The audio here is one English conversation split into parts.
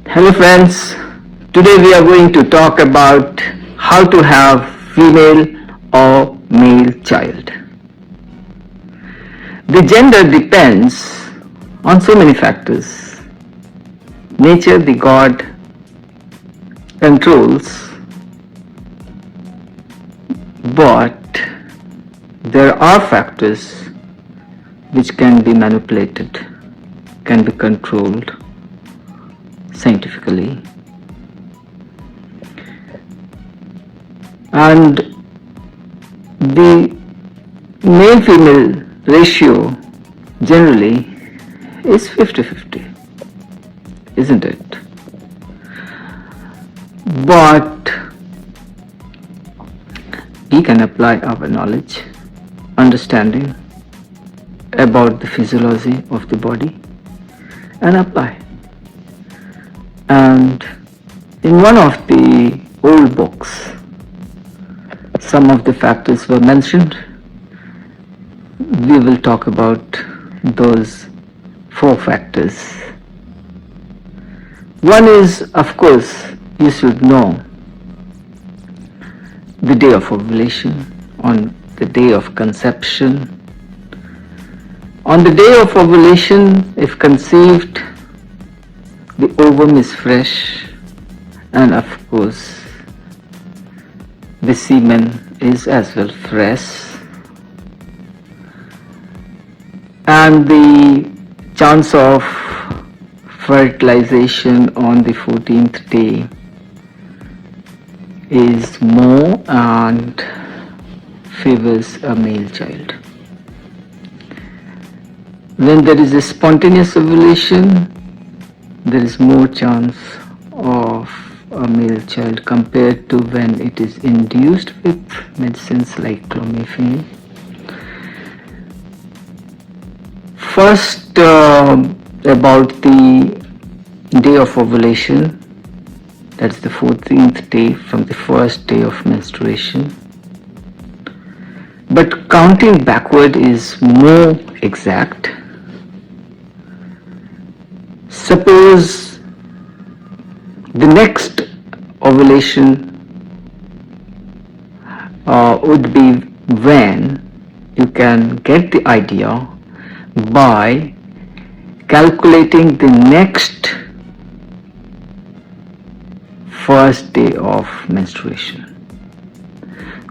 Hello friends, today we are going to talk about how to have female or male child. The gender depends on so many factors. Nature, the God, controls, but there are factors which can be manipulated, can be controlled scientifically, and the male-female ratio generally is 50-50, isn't it? But we can apply our knowledge, understanding about the physiology of the body and apply. And in one of the old books, some of the factors were mentioned. We will talk about those 4 factors. One is, of course, you should know the day of ovulation, on the day of conception. On the day of ovulation, if conceived, the ovum is fresh, and of course the semen is as well fresh, and the chance of fertilization on the 14th day is more and favors a male child. When there is a spontaneous ovulation, there is more chance of a male child compared to when it is induced with medicines like clomiphene. First, about the day of ovulation, that's the 14th day from the first day of menstruation. But counting backward is more exact. Suppose the next ovulation would be when you can get the idea by calculating the next first day of menstruation.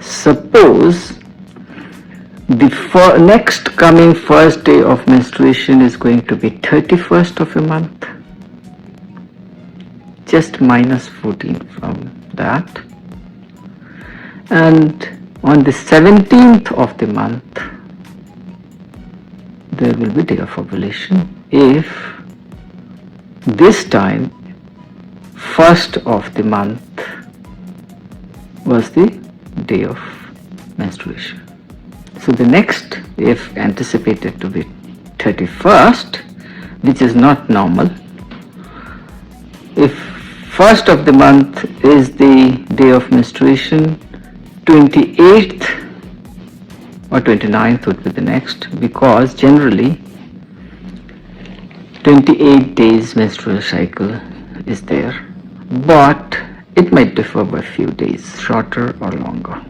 Suppose the next coming first day of menstruation is going to be 31st of a month, just minus 14 from that, and on the 17th of the month there will be day of ovulation if this time 1st of the month was the day of menstruation. So the next, if anticipated to be 31st, which is not normal, if 1st of the month is the day of menstruation, 28th or 29th would be the next, because generally 28 days menstrual cycle is there, but it might differ by a few days, shorter or longer.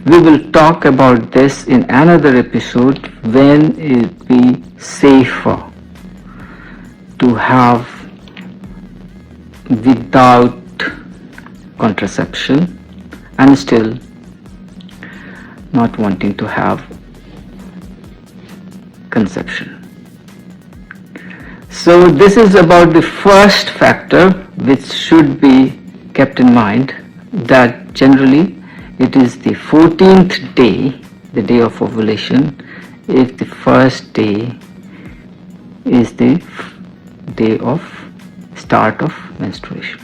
We will talk about this in another episode when it be safer to have without contraception and still not wanting to have conception. So this is about the first factor which should be kept in mind, that generally it is the 14th day, the day of ovulation, if the first day is the day of start of menstruation.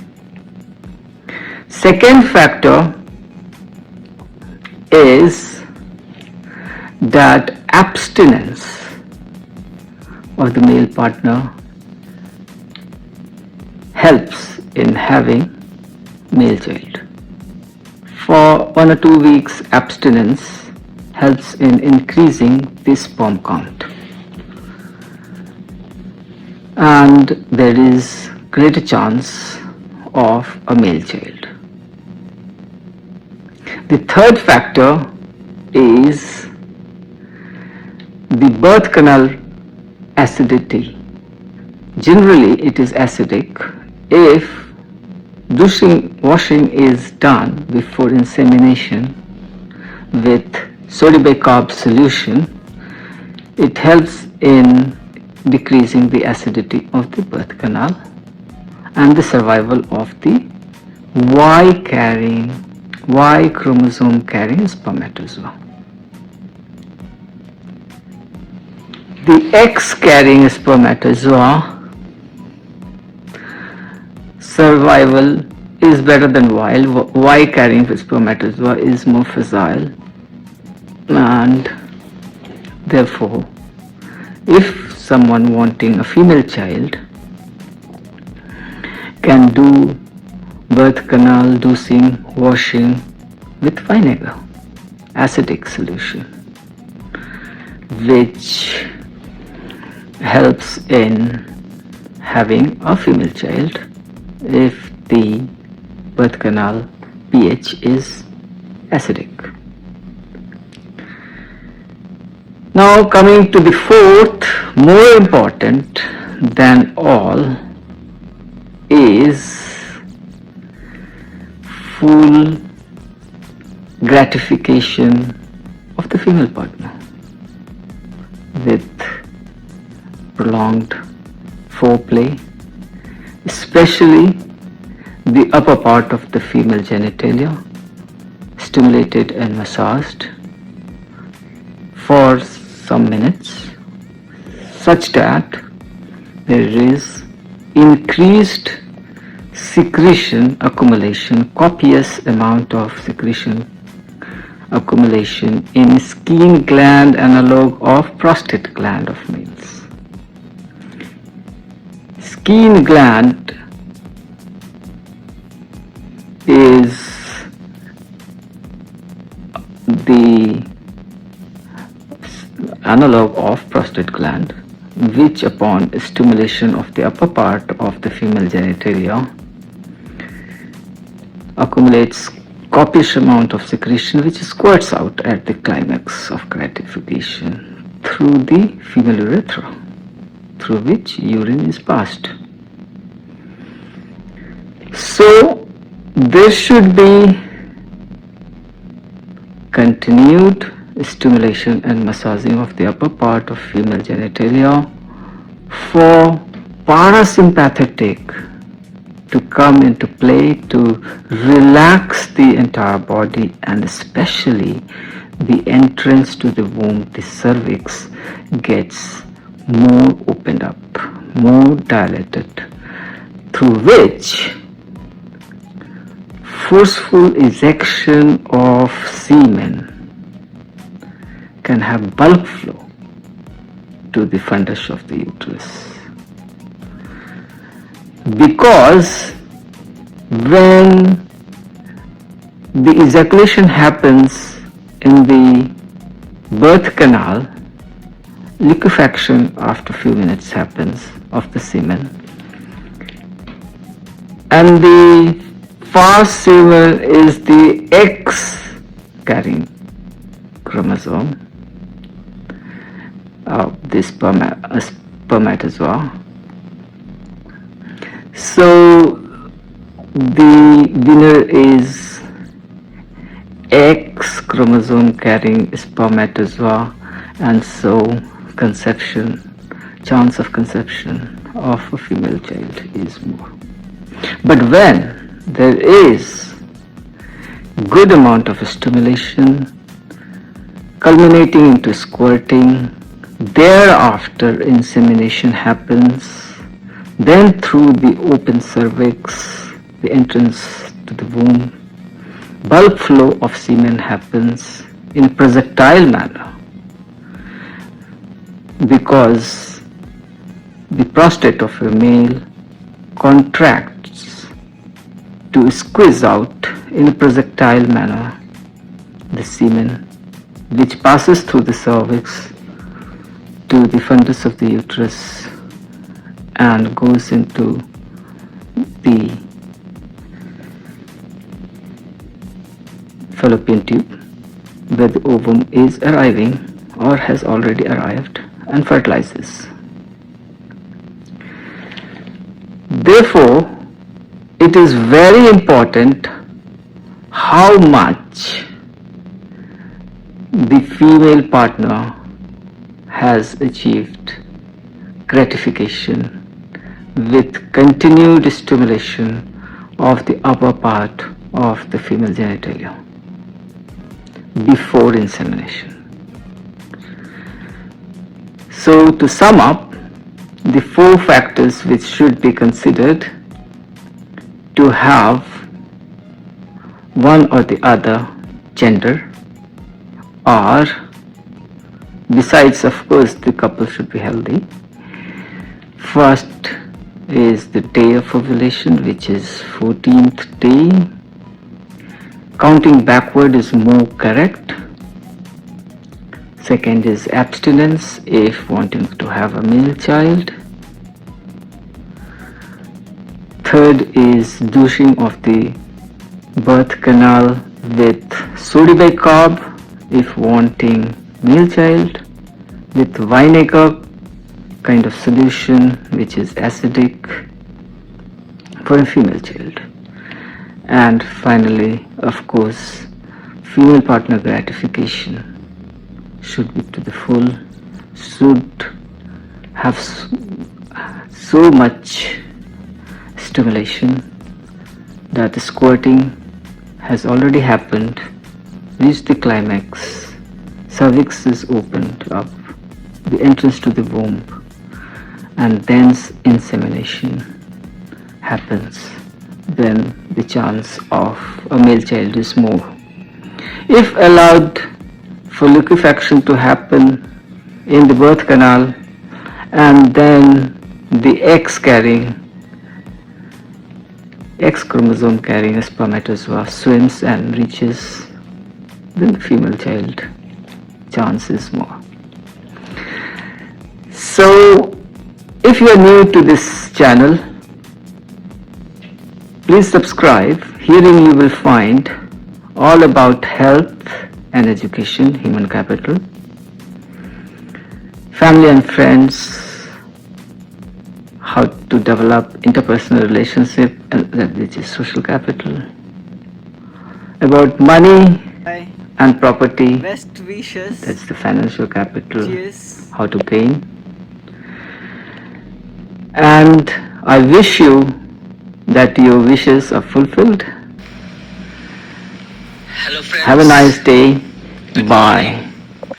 Second factor is that abstinence of the male partner helps in having male child. For 1 or 2 weeks abstinence helps in increasing the sperm count. and there is greater chance of a male child. The third factor is the birth canal acidity. Generally it is acidic. If washing is done before insemination with sodium bicarb solution, it helps in decreasing the acidity of the birth canal and the survival of the Y chromosome carrying spermatozoa. The X carrying spermatozoa survival is better than Y carrying spermatozoa is more fragile, and therefore if someone wanting a female child can do birth canal dosing washing with vinegar, acidic solution, which helps in having a female child if the birth canal pH is acidic. Now coming to the fourth, more important than all, is full gratification of the female partner with prolonged foreplay, especially the upper part of the female genitalia, stimulated and massaged for some minutes, such that there is increased secretion accumulation, copious amount of secretion accumulation in skin gland analog of prostate gland of males. Skin gland is the analog of prostate gland, which upon stimulation of the upper part of the female genitalia accumulates copious amount of secretion which squirts out at the climax of gratification through the female urethra, through which urine is passed. So there should be continued stimulation and massaging of the upper part of female genitalia for parasympathetic to come into play, to relax the entire body, and especially the entrance to the womb, the cervix, gets more opened up, more dilated, through which forceful ejection of semen can have bulk flow to the fundus of the uterus. Because when the ejaculation happens in the birth canal, liquefaction after a few minutes happens of the semen, and the first semen is the X carrying chromosome of this spermatozoa. So the winner is X chromosome carrying spermatozoa, and so conception, chance of conception of a female child is more. But when there is good amount of stimulation culminating into squirting, thereafter insemination happens, then through the open cervix, the entrance to the womb, bulk flow of semen happens in a projectile manner, because the prostate of a male contracts to squeeze out in a projectile manner the semen, which passes through the cervix to the fundus of the uterus and goes into the fallopian tube where the ovum is arriving or has already arrived and fertilizes. Therefore, it is very important how much the female partner has achieved gratification with continued stimulation of the upper part of the female genitalia before insemination. So to sum up, the 4 factors which should be considered to have one or the other gender are, besides of course the couple should be healthy, first is the day of ovulation, which is 14th day. Counting backward is more correct. Second is abstinence if wanting to have a male child. Third is douching of the birth canal with sodium bicarb if wanting male child, with vinegar kind of solution which is acidic for a female child. And finally, of course, female partner gratification should be to the full, should have so much stimulation that the squirting has already happened, reached the climax, cervix is opened up, the entrance to the womb, and thence insemination happens. Then the chance of a male child is more. If allowed for liquefaction to happen in the birth canal and then the X chromosome carrying a spermatozoa swims and reaches, then the female child chance is more. So if you are new to this channel, please subscribe. Herein you will find all about health and education, human capital, family and friends, how to develop interpersonal relationship, and which is social capital, about money and property, Best wishes. that's the financial capital, Cheers. how to gain. And I wish you that your wishes are fulfilled. Hello friends. Have a nice day. Bye.